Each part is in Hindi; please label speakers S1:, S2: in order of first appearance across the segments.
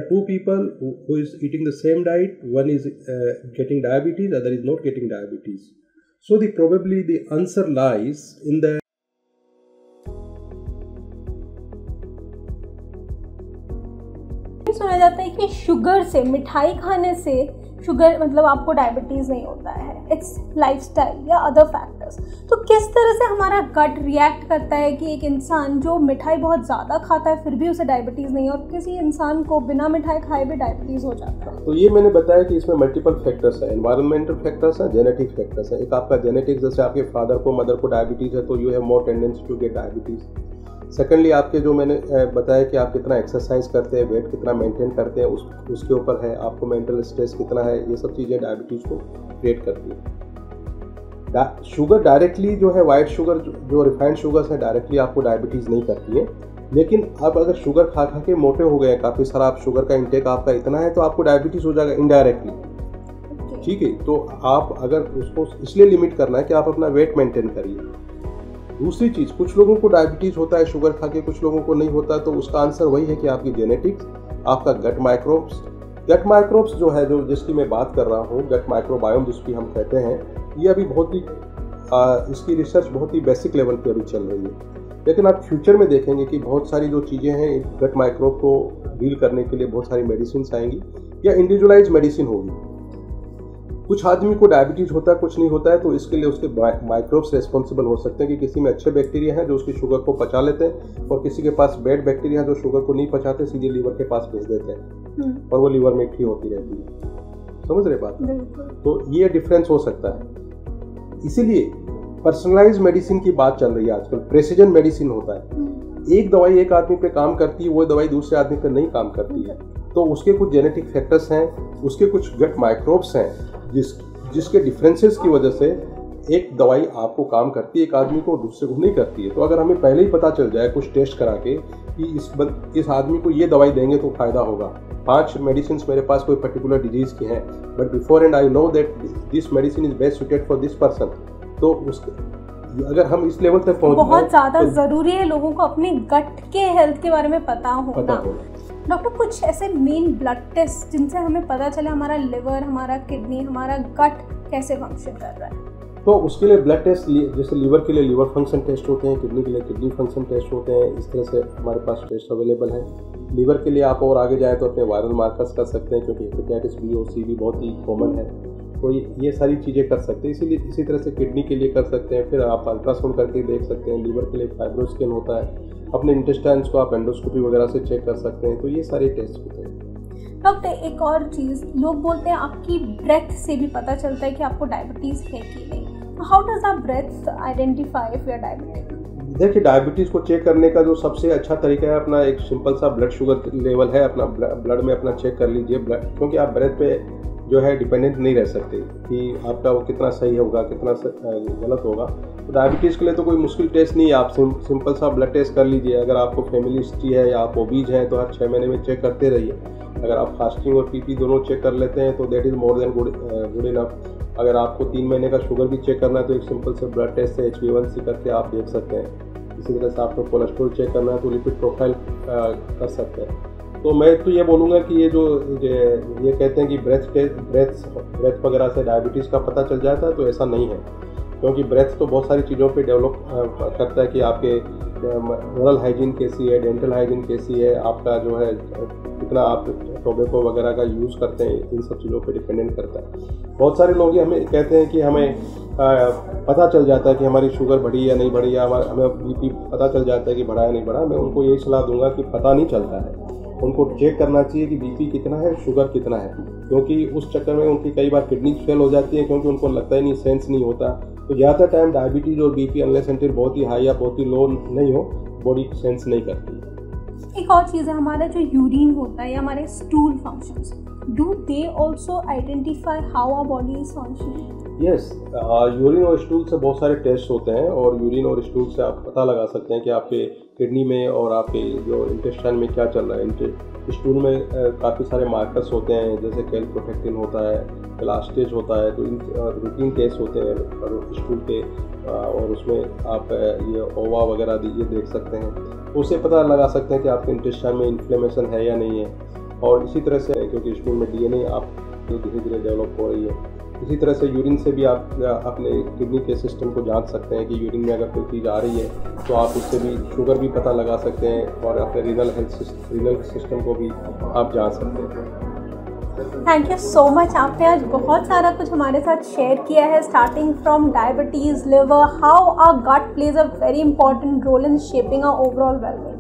S1: are two people who is eating the same diet, one is getting diabetes, other is not getting diabetes. So probably the answer lies in the
S2: सुना जाता है कि शुगर से, मिठाई खाने से शुगर मतलब आपको डायबिटीज़ नहीं होता है, इट्स लाइफस्टाइल या अदर फैक्टर्स। तो किस तरह से हमारा गट रिएक्ट करता है कि एक इंसान जो मिठाई बहुत ज़्यादा खाता है फिर भी उसे डायबिटीज़ नहीं है, और किसी इंसान को बिना मिठाई खाए भी डायबिटीज़ हो जाता है?
S1: तो ये मैंने बताया कि इसमें मल्टीपल फैक्टर्स हैं, एनवायरमेंटल फैक्टर्स हैं, जेनेटिक फैक्टर्स हैं। एक आपका जेनेटिक, जैसे आपके फादर को, मदर को डायबिटीज़ है तो you have more tendency to get diabetes. Secondly आपके जो मैंने बताया कि आप कितना एक्सरसाइज करते हैं, वेट कितना मेंटेन करते हैं, उसके ऊपर है। आपको मेंटल स्ट्रेस कितना है, ये सब चीज़ें डायबिटीज़ को क्रिएट करती है। शुगर डायरेक्टली जो है, वाइट शुगर जो रिफाइंड शुगर्स है, डायरेक्टली आपको डायबिटीज़ नहीं करती है। लेकिन अब अगर शुगर खा खा के मोटे हो गए हैं, काफ़ी सारा आप शुगर का इंटेक आपका इतना है, तो आपको डायबिटीज़ हो जाएगा इनडायरेक्टली। ठीक है, तो आप अगर उसको इसलिए लिमिट करना है कि आप अपना वेट मेंटेन करिए। दूसरी चीज़, कुछ लोगों को डायबिटीज़ होता है शुगर खा के, कुछ लोगों को नहीं होता, तो उसका आंसर वही है कि आपकी जेनेटिक्स, आपका गट माइक्रोब्स जो है, जो जिसकी मैं बात कर रहा हूँ, गट माइक्रोबायोम जिसकी हम कहते हैं, ये अभी बहुत ही इसकी रिसर्च बहुत ही बेसिक लेवल पे अभी चल रही है। लेकिन आप फ्यूचर में देखेंगे कि बहुत सारी जो चीज़ें हैं गट माइक्रोब को डील करने के लिए बहुत सारी मेडिसिन आएंगी या इंडिविजुअलाइज मेडिसिन होगी। कुछ आदमी को डायबिटीज़ होता है, कुछ नहीं होता है, तो इसके लिए उसके माइक्रोब्स रेस्पॉन्सिबल हो सकते हैं कि किसी में अच्छे बैक्टीरिया हैं जो उसकी शुगर को पचा लेते हैं, और किसी के पास बैड बैक्टीरिया है जो शुगर को नहीं पचाते, सीधे लीवर के पास भेज देते हैं और वो लीवर में ठीक होती रहती है। समझ रहे बात? तो ये डिफरेंस हो सकता है। इसीलिए पर्सनलाइज मेडिसिन की बात चल रही है आजकल। प्रेसिजन मेडिसिन होता है, एक दवाई एक आदमी पे काम करती है, वो दवाई दूसरे आदमी पे नहीं काम करती है। तो उसके कुछ जेनेटिक फैक्टर्स हैं, उसके कुछ गट माइक्रोब्स हैं जिसके डिफरेंसेस की वजह से एक दवाई आपको काम करती है, एक आदमी को दूसरे को नहीं करती है। तो अगर हमें पहले ही पता चल जाए कुछ टेस्ट करा के कि इस आदमी को ये दवाई देंगे तो फायदा होगा, 5 मेडिसिन मेरे पास कोई पर्टिकुलर डिजीज की हैं, but before and I know that this medicine is best suited for this person, तो अगर हम इस लेवल तक पहुंच
S2: बहुत ज़्यादा ज़रूरी है लोगों को अपने गट के हेल्थ के बारे में पता होना। डॉक्टर, कुछ ऐसे मेन ब्लड टेस्ट जिनसे हमें पता चले हमारा लिवर, हमारा किडनी, हमारा गट कैसे फंक्शन कर रहा है?
S1: तो उसके लिए ब्लड टेस्ट, जैसे लीवर के लिए लीवर फंक्शन टेस्ट होते हैं, किडनी के लिए किडनी फंक्शन टेस्ट होते हैं, इस तरह से हमारे पास टेस्ट अवेलेबल है। लीवर के लिए आप और आगे जाएँ तो अपने वायरल मार्कर्स कर सकते हैं, क्योंकि हेपेटाइटिस बी और सी भी बहुत ही कॉमन है, तो ये सारी चीज़ें कर सकते हैं। इसीलिए इसी तरह से किडनी के लिए कर सकते हैं। फिर आप अल्ट्रासाउंड करके देख सकते हैं। लीवर के लिए फाइब्रोस्कैन होता है, अपने इंटेस्टाइन्स को आप एंडोस्कोपी वगैरह से चेक कर सकते हैं। तो ये सारे टेस्ट होते हैं।
S2: डॉक्टर, एक और चीज़, लोग बोलते हैं आपकी ब्रेथ से भी पता चलता है कि आपको डायबिटीज़ है कि नहीं। How does our breath identify if you are diabetic?
S1: देखिए, डायबिटीज़ को चेक करने का जो सबसे अच्छा तरीका है, अपना एक सिंपल सा ब्लड शुगर लेवल है, अपना ब्लड में अपना चेक कर लीजिए ब्लड, क्योंकि आप ब्रेथ पे जो है डिपेंडेंट नहीं रह सकते कि आपका वो कितना सही होगा, कितना गलत होगा। तो डायबिटीज़ के लिए तो कोई मुश्किल टेस्ट नहीं है, आप सिंपल सा ब्लड टेस्ट कर लीजिए। अगर आपको फैमिली हिस्ट्री है या आप ओबीज हैं तो हर 6 महीने में चेक करते रहिए। अगर आप फास्टिंग और पीपी दोनों चेक कर लेते हैं तो that is more than good enough. अगर आपको 3 महीने का शुगर भी चेक करना है तो एक सिंपल से ब्लड टेस्ट से HbA1c करके आप देख सकते हैं। इसी तरह से आपको कोलेस्ट्रॉल चेक करना है तो लिपिड प्रोफाइल कर सकते हैं। तो मैं तो ये बोलूँगा कि ये कहते हैं कि ब्रेथ वगैरह से डायबिटीज़ का पता चल जाता है, तो ऐसा नहीं है, क्योंकि ब्रेथ तो बहुत सारी चीज़ों पे डेवलप करता है कि आपके ओरल हाइजीन कैसी है, डेंटल हाइजीन कैसी है, आपका जो है कितना आप टोबैको वगैरह का यूज़ करते हैं, इन सब चीज़ों पे डिपेंडेंट करता है। बहुत सारे लोग हमें कहते हैं कि हमें पता चल जाता है कि हमारी शुगर बढ़ी या नहीं बढ़ी, या हमें BP पता चल जाता है कि बढ़ा या नहीं बढ़ा। मैं उनको यही सलाह दूंगा कि पता नहीं चलता है, उनको चेक करना चाहिए कि BP कितना है, शुगर कितना है, क्योंकि उस चक्कर में उनकी कई बार किडनी फेल हो जाती है, क्योंकि उनको लगता ही नहीं, सेंस नहीं होता। तो ज़्यादा टाइम डायबिटीज़ और BP अनलेस अनटिल बहुत ही हाई या बहुत ही लो नहीं हो, बॉडी सेंस नहीं करती।
S2: एक और चीज़ है, हमारा जो यूरिन होता है या हमारे stool functions, do they also identify how our body is functioning?
S1: Yes, urine और स्टूल से बहुत सारे टेस्ट होते हैं, और यूरिन और स्टूल से आप पता लगा सकते हैं कि आपके किडनी में और आपके जो इंटेस्टाइन में क्या चल रहा है। स्टूल में काफ़ी सारे मार्कर्स होते हैं, जैसे कैलप्रोटेक्टिन होता है, एलास्टेज होता है, तो इन रूटीन टेस्ट होते हैं स्टूल के, और उसमें आप ये ओवा वगैरह ये देख सकते हैं। तो उससे पता लगा सकते हैं कि आपके इंटेस्टाइन में इन्फ्लेमेशन है या नहीं है। और इसी तरह से क्योंकि स्कूल में DNA आप जो धीरे धीरे डेवलप हो रही है, इसी तरह से यूरिन से भी आप अपने किडनी के सिस्टम को जांच सकते हैं कि यूरिन में अगर कोई चीज़ आ रही है तो आप उससे भी शुगर भी पता लगा सकते हैं और अपने रीनल सिस्टम को भी आप जांच सकते हैं।
S2: थैंक यू सो मच, आपने आज बहुत सारा कुछ हमारे साथ शेयर किया है, starting from diabetes, liver, how our gut plays a very important role in shaping our overall wellbeing.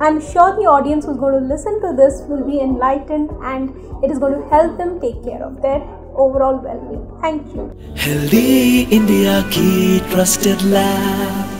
S2: I'm sure the audience who's going to listen to this will be enlightened and it is going to help them take care of their overall well-being. Thank you.
S3: Healthy India की trusted lab.